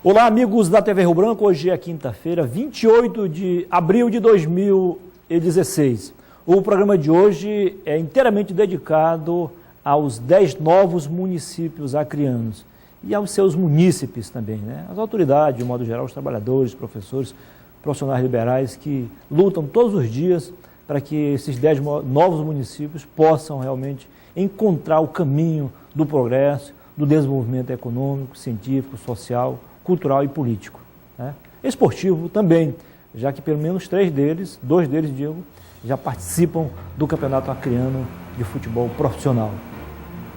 Olá, amigos da TV Rio Branco. Hoje é quinta-feira, 28 de abril de 2016. O programa de hoje é inteiramente dedicado aos 10 novos municípios acreanos e aos seus munícipes também, né? As autoridades, de modo geral, os trabalhadores, professores, profissionais liberais que lutam todos os dias para que esses 10 novos municípios possam realmente encontrar o caminho do progresso, do desenvolvimento econômico, científico, social, cultural e político, né? Esportivo também, já que pelo menos 3 deles, 2 deles, digo, já participam do campeonato acreano de futebol profissional.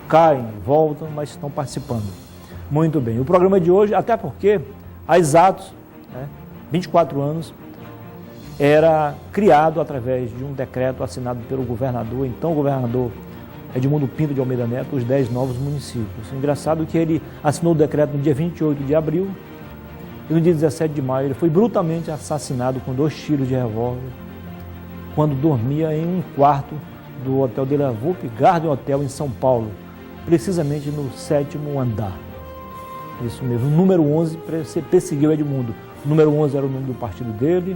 Caem, voltam, mas estão participando. Muito bem. O programa de hoje, até porque há exatos 24 anos, era criado através de um decreto assinado pelo governador, então governador Edmundo Pinto de Almeida Neto, os 10 novos municípios. Engraçado que ele assinou o decreto no dia 28 de abril e no dia 17 de maio ele foi brutalmente assassinado com 2 tiros de revólver quando dormia em um quarto do Hotel de la Volpe Garden Hotel em São Paulo, precisamente no 7º andar. Isso mesmo, o número 11 perseguiu Edmundo. O número 11 era o nome do partido dele,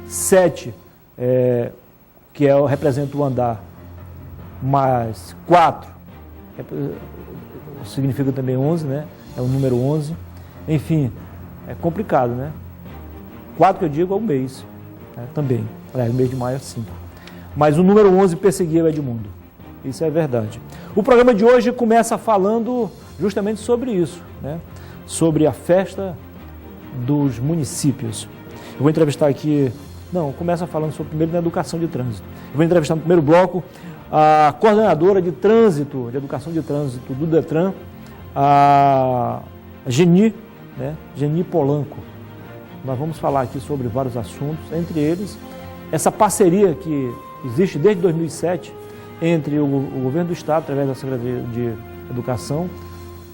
7, representa o andar, mais 4 significa também 11, né? É o número 11. Enfim, é complicado, né? 4 que eu digo é o mês, né? Também. O mês de maio é 5. Mas o número 11 perseguiu Edmundo. Isso é verdade. O programa de hoje começa falando justamente sobre isso, né? Sobre a festa dos municípios. Eu vou entrevistar aqui... Não, começa falando sobre primeiro na educação de trânsito. Eu vou entrevistar no primeiro bloco a coordenadora de trânsito, de educação de trânsito do Detran, a Geni, né? Geni Polanco. Nós vamos falar aqui sobre vários assuntos, entre eles essa parceria que existe desde 2007 entre o governo do estado, através da Secretaria de Educação,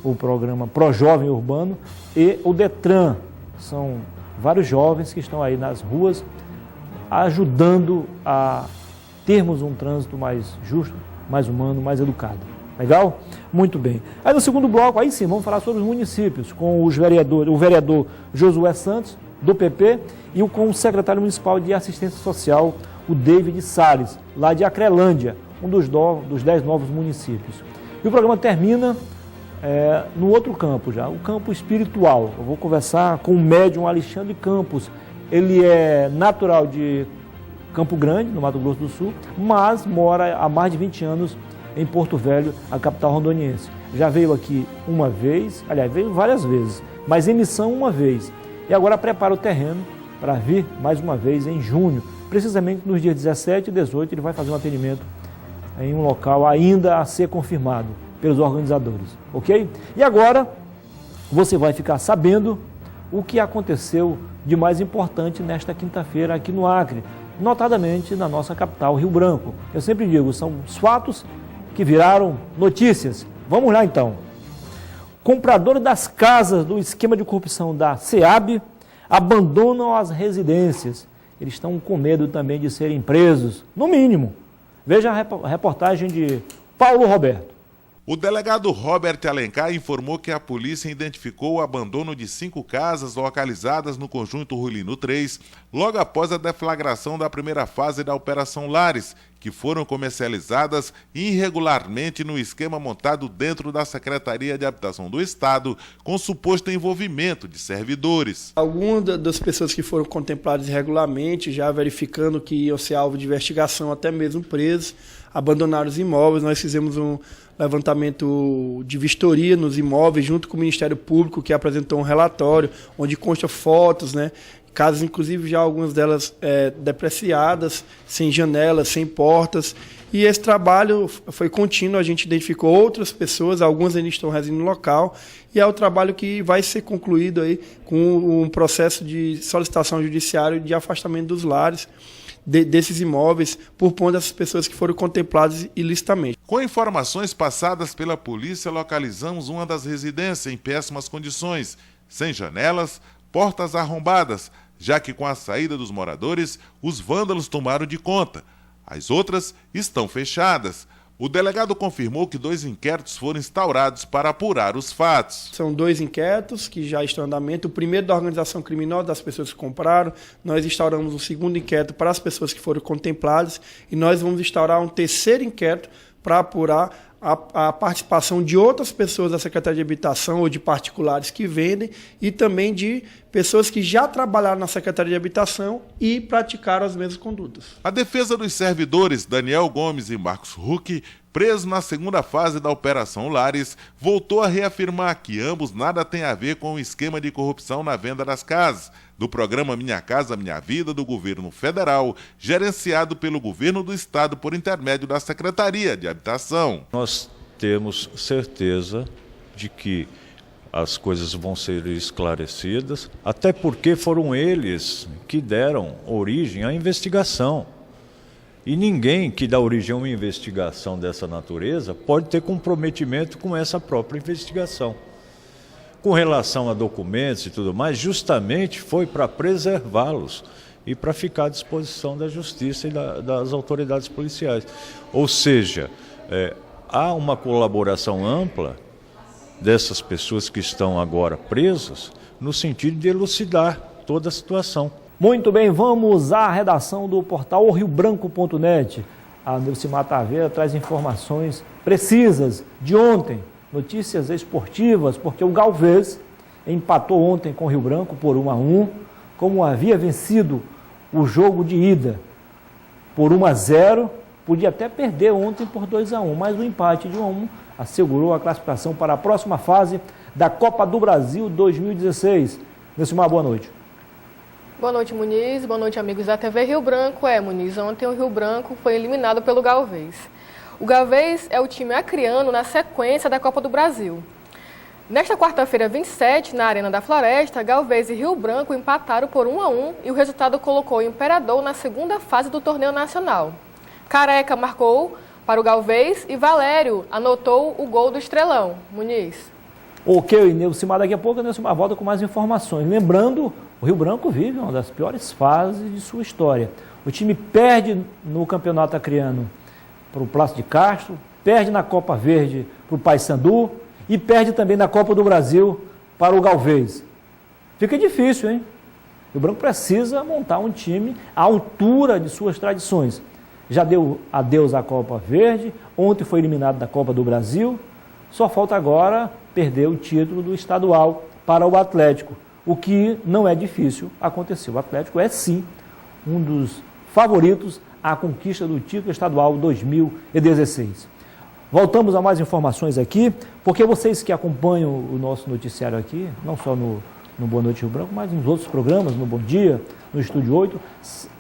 o programa ProJovem Urbano e o Detran. São vários jovens que estão aí nas ruas ajudando a termos um trânsito mais justo, mais humano, mais educado. Legal? Muito bem. Aí no segundo bloco, aí sim, vamos falar sobre os municípios, com o vereador Josué Santos, do PP, e com o secretário municipal de assistência social, o David Salles, lá de Acrelândia, um dos 10 novos municípios. E o programa termina no outro campo já, o campo espiritual. Eu vou conversar com o médium Alexandre Campos. Ele é natural de Campo Grande, no Mato Grosso do Sul, mas mora há mais de 20 anos em Porto Velho, a capital rondoniense. Já veio aqui uma vez, aliás, veio várias vezes, mas em missão uma vez. E agora prepara o terreno para vir mais uma vez em junho. Precisamente nos dias 17 e 18 ele vai fazer um atendimento em um local ainda a ser confirmado pelos organizadores, ok? E agora você vai ficar sabendo o que aconteceu de mais importante nesta quinta-feira aqui no Acre, notadamente na nossa capital, Rio Branco. Eu sempre digo, são os fatos que viraram notícias. Vamos lá então. Compradores das casas do esquema de corrupção da SEAB abandonam as residências. Eles estão com medo também de serem presos, no mínimo. Veja a reportagem de Paulo Roberto. O delegado Robert Alencar informou que a polícia identificou o abandono de 5 casas localizadas no conjunto Rulino 3, logo após a deflagração da primeira fase da Operação Lares, que foram comercializadas irregularmente no esquema montado dentro da Secretaria de Habitação do Estado, com suposto envolvimento de servidores. Algumas das pessoas que foram contempladas irregularmente, já verificando que iam ser alvo de investigação, até mesmo presos, abandonaram os imóveis. Nós fizemos um levantamento de vistoria nos imóveis, junto com o Ministério Público, que apresentou um relatório, onde consta fotos, né? Casas, inclusive, já algumas delas depreciadas, sem janelas, sem portas. E esse trabalho foi contínuo, a gente identificou outras pessoas, algumas ainda estão residindo no local, e é o trabalho que vai ser concluído aí com um processo de solicitação judiciária de afastamento dos lares, desses imóveis, por conta dessas pessoas que foram contempladas ilicitamente. Com informações passadas pela polícia, localizamos uma das residências em péssimas condições, sem janelas, portas arrombadas, já que com a saída dos moradores, os vândalos tomaram de conta. As outras estão fechadas. O delegado confirmou que 2 inquéritos foram instaurados para apurar os fatos. São 2 inquéritos que já estão em andamento. O primeiro da organização criminosa, das pessoas que compraram. Nós instauramos um segundo inquérito para as pessoas que foram contempladas. E nós vamos instaurar um terceiro inquérito para apurar a participação de outras pessoas da Secretaria de Habitação ou de particulares que vendem e também de pessoas que já trabalharam na Secretaria de Habitação e praticaram as mesmas condutas. A defesa dos servidores Daniel Gomes e Marcos Huck, presos na segunda fase da Operação Lares, voltou a reafirmar que ambos nada têm a ver com o esquema de corrupção na venda das casas, do programa Minha Casa Minha Vida do governo federal, gerenciado pelo governo do estado por intermédio da Secretaria de Habitação. Nós temos certeza de que as coisas vão ser esclarecidas, até porque foram eles que deram origem à investigação. E ninguém que dá origem a uma investigação dessa natureza pode ter comprometimento com essa própria investigação. Com relação a documentos e tudo mais, justamente foi para preservá-los e para ficar à disposição da Justiça e das autoridades policiais. Ou seja, há uma colaboração ampla dessas pessoas que estão agora presas no sentido de elucidar toda a situação. Muito bem, vamos à redação do portal riobranco.net. A Neucimar Taveira traz informações precisas de ontem, notícias esportivas, porque o Galvez empatou ontem com o Rio Branco por 1-1, como havia vencido o jogo de ida por 1-0, podia até perder ontem por 2-1, mas o empate de 1-1 assegurou a classificação para a próxima fase da Copa do Brasil 2016. Neucimar, boa noite. Boa noite, Muniz. Boa noite, amigos da TV Rio Branco. Muniz, ontem o Rio Branco foi eliminado pelo Galvez. O Galvez é o time acreano na sequência da Copa do Brasil. Nesta quarta-feira, 27, na Arena da Floresta, Galvez e Rio Branco empataram por 1-1 e o resultado colocou o Imperador na segunda fase do torneio nacional. Careca marcou para o Galvez e Valério anotou o gol do Estrelão. Muniz. Ok, Neucimar, daqui a pouco a Neucimar volta com mais informações. Lembrando, o Rio Branco vive uma das piores fases de sua história. O time perde no campeonato acreano para o Plácido de Castro, perde na Copa Verde para o Paysandu e perde também na Copa do Brasil para o Galvez. Fica difícil, hein? O Rio Branco precisa montar um time à altura de suas tradições. Já deu adeus à Copa Verde, ontem foi eliminado da Copa do Brasil, só falta agora perder o título do estadual para o Atlético, o que não é difícil acontecer. O Atlético é sim um dos favoritos à conquista do título estadual 2016. Voltamos a mais informações aqui, porque vocês que acompanham o nosso noticiário aqui, não só no Boa Noite Rio Branco, mas nos outros programas, no Bom Dia, no Estúdio 8,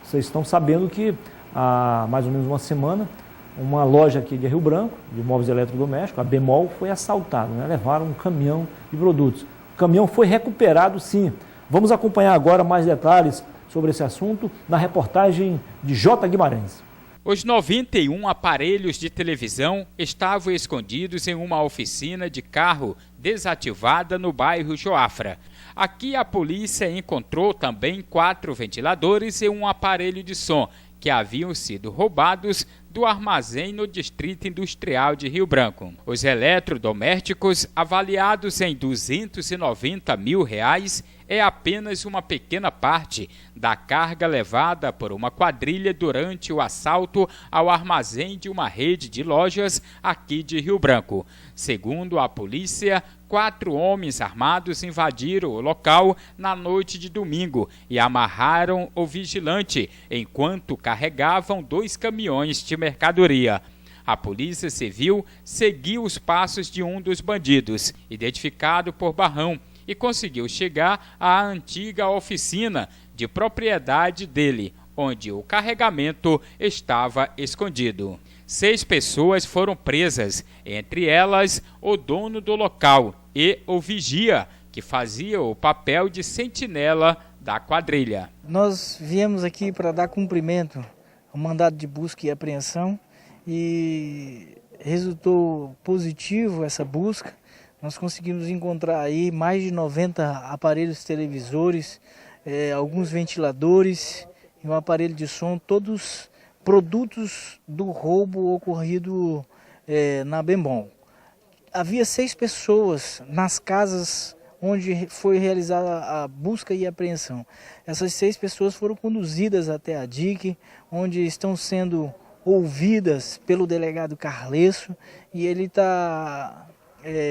vocês estão sabendo que há mais ou menos uma semana, uma loja aqui de Rio Branco, de móveis eletrodomésticos, a Bemol, foi assaltada, né? Levaram um caminhão de produtos. O caminhão foi recuperado, sim. Vamos acompanhar agora mais detalhes sobre esse assunto na reportagem de J. Guimarães. Os 91 aparelhos de televisão estavam escondidos em uma oficina de carro desativada no bairro Joafra. Aqui a polícia encontrou também 4 ventiladores e um aparelho de som que haviam sido roubados do armazém no Distrito Industrial de Rio Branco. Os eletrodomésticos, avaliados em R$290 mil, é apenas uma pequena parte da carga levada por uma quadrilha durante o assalto ao armazém de uma rede de lojas aqui de Rio Branco. Segundo a polícia, 4 homens armados invadiram o local na noite de domingo e amarraram o vigilante enquanto carregavam 2 caminhões de mercadoria. A Polícia Civil seguiu os passos de um dos bandidos, identificado por Barrão, e conseguiu chegar à antiga oficina de propriedade dele, onde o carregamento estava escondido. 6 pessoas foram presas, entre elas o dono do local e o vigia, que fazia o papel de sentinela da quadrilha. Nós viemos aqui para dar cumprimento ao mandado de busca e apreensão e resultou positivo essa busca. Nós conseguimos encontrar aí mais de 90 aparelhos televisores, alguns ventiladores e um aparelho de som, todos produtos do roubo ocorrido na Bembom. Havia 6 pessoas nas casas onde foi realizada a busca e apreensão. Essas 6 pessoas foram conduzidas até a DIC, onde estão sendo ouvidas pelo delegado Carlesso, e ele está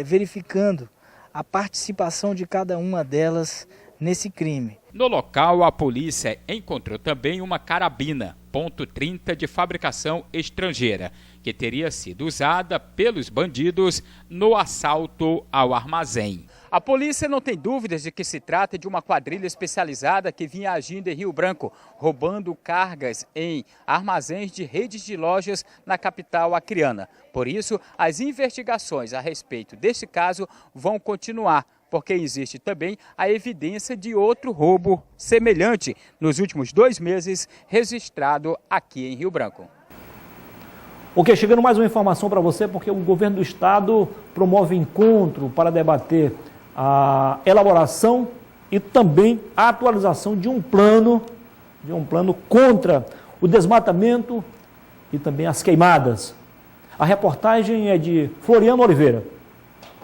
verificando a participação de cada uma delas nesse crime. No local, a polícia encontrou também uma carabina .30 de fabricação estrangeira, que teria sido usada pelos bandidos no assalto ao armazém. A polícia não tem dúvidas de que se trata de uma quadrilha especializada que vinha agindo em Rio Branco, roubando cargas em armazéns de redes de lojas na capital acreana. Por isso, as investigações a respeito deste caso vão continuar, porque existe também a evidência de outro roubo semelhante nos últimos 2 meses registrado aqui em Rio Branco. Ok, chegando mais uma informação para você, porque o governo do estado promove encontro para debater a elaboração e também a atualização de um plano contra o desmatamento e também as queimadas. A reportagem é de Floriano Oliveira.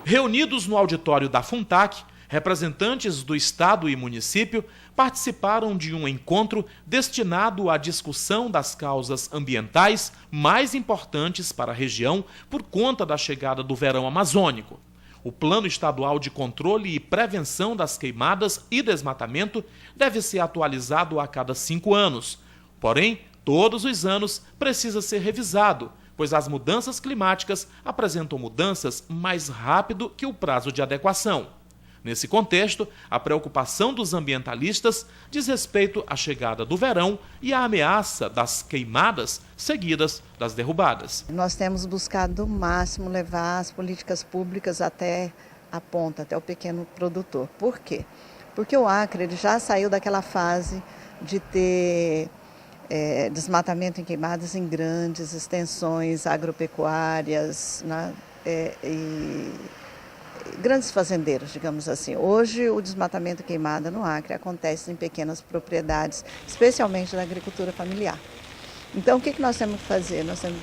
Reunidos no auditório da Funtac, representantes do estado e município participaram de um encontro destinado à discussão das causas ambientais mais importantes para a região por conta da chegada do verão amazônico. O Plano Estadual de Controle e Prevenção das Queimadas e Desmatamento deve ser atualizado a cada 5 anos. Porém, todos os anos precisa ser revisado, pois as mudanças climáticas apresentam mudanças mais rápido que o prazo de adequação. Nesse contexto, a preocupação dos ambientalistas diz respeito à chegada do verão e à ameaça das queimadas seguidas das derrubadas. Nós temos buscado ao máximo levar as políticas públicas até a ponta, até o pequeno produtor. Por quê? Porque o Acre ele já saiu daquela fase de ter desmatamento em queimadas em grandes extensões agropecuárias, né, e grandes fazendeiros, digamos assim. Hoje o desmatamento e queimada no Acre acontece em pequenas propriedades, especialmente da agricultura familiar. Então o que nós temos que fazer? Nós temos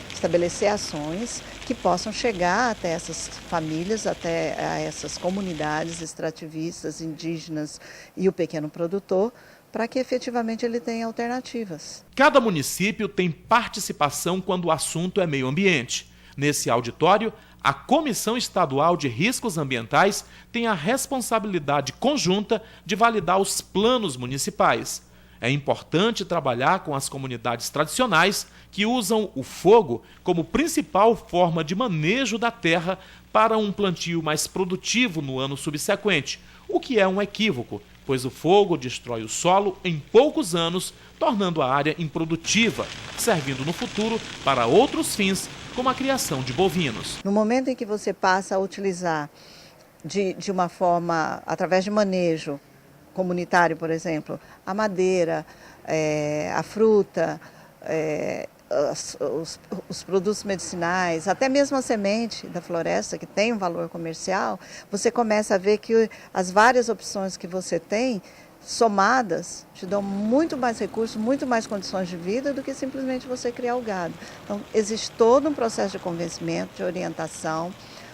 que estabelecer ações que possam chegar até essas famílias, até a essas comunidades extrativistas, indígenas e o pequeno produtor, para que efetivamente ele tenha alternativas. Cada município tem participação quando o assunto é meio ambiente. Nesse auditório, a Comissão Estadual de Riscos Ambientais tem a responsabilidade conjunta de validar os planos municipais. É importante trabalhar com as comunidades tradicionais que usam o fogo como principal forma de manejo da terra para um plantio mais produtivo no ano subsequente, o que é um equívoco, pois o fogo destrói o solo em poucos anos, tornando a área improdutiva, servindo no futuro para outros fins, como a criação de bovinos. No momento em que você passa a utilizar de uma forma, através de manejo comunitário, por exemplo, a madeira, a fruta, os produtos medicinais, até mesmo a semente da floresta, que tem um valor comercial, você começa a ver que as várias opções que você tem, somadas, te dão muito mais recursos, muito mais condições de vida do que simplesmente você criar o gado. Então, existe todo um processo de convencimento, de orientação,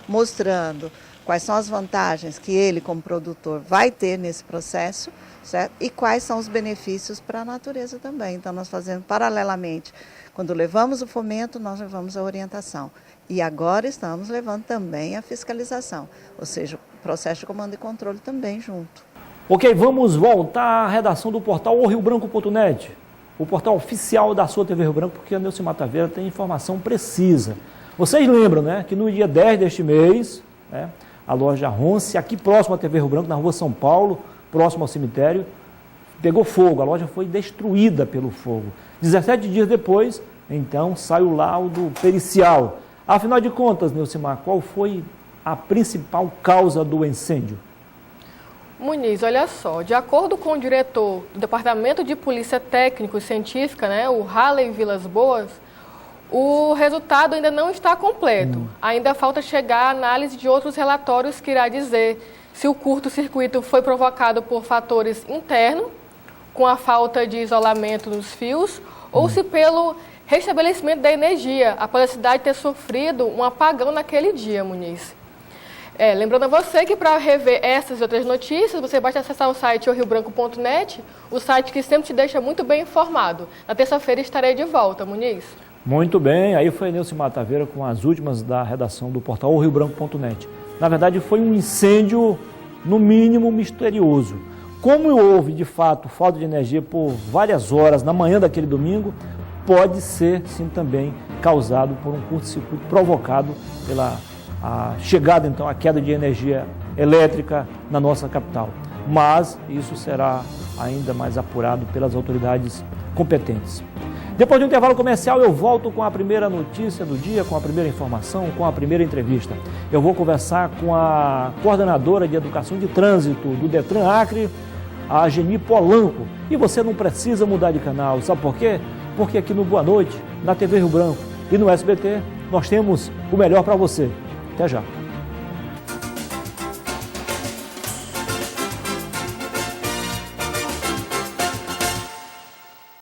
mostrando quais são as vantagens que ele, como produtor, vai ter nesse processo, certo? E quais são os benefícios para a natureza também. Então, nós fazemos paralelamente. Quando levamos o fomento, nós levamos a orientação. E agora estamos levando também a fiscalização, ou seja, o processo de comando e controle também junto. Ok, vamos voltar à redação do portal oriobranco.net, o portal oficial da sua TV Rio Branco, porque a Neucimar Taveira tem informação precisa. Vocês lembram, né, que no dia 10 deste mês, né, a loja Ronce, aqui próximo à TV Rio Branco, na rua São Paulo, próximo ao cemitério, pegou fogo, a loja foi destruída pelo fogo. 17 dias depois, então, sai o laudo pericial. Afinal de contas, Neucimar, qual foi a principal causa do incêndio? Muniz, olha só, de acordo com o diretor do Departamento de Polícia Técnico e Científica, né, o Halley Vilas Boas, o resultado ainda não está completo. Ainda falta chegar a análise de outros relatórios que irá dizer se o curto-circuito foi provocado por fatores internos, com a falta de isolamento nos fios, ou se pelo restabelecimento da energia, após a cidade ter sofrido um apagão naquele dia, Muniz. Lembrando a você que para rever essas e outras notícias, você basta acessar o site riobranco.net, o site que sempre te deixa muito bem informado. Na terça-feira estarei de volta, Muniz. Muito bem, aí foi Nilce Mataveira com as últimas da redação do portal riobranco.net. Na verdade, foi um incêndio, no mínimo, misterioso. Como houve, de fato, falta de energia por várias horas na manhã daquele domingo, pode ser, sim, também causado por um curto-circuito provocado pela chegada, então, à queda de energia elétrica na nossa capital. Mas isso será ainda mais apurado pelas autoridades competentes. Depois do intervalo comercial, eu volto com a primeira notícia do dia, com a primeira informação, com a primeira entrevista. Eu vou conversar com a coordenadora de Educação de Trânsito do Detran Acre, a Geni Polanco. E você não precisa mudar de canal, sabe por quê? Porque aqui no Boa Noite, na TV Rio Branco e no SBT, nós temos o melhor para você. Até já.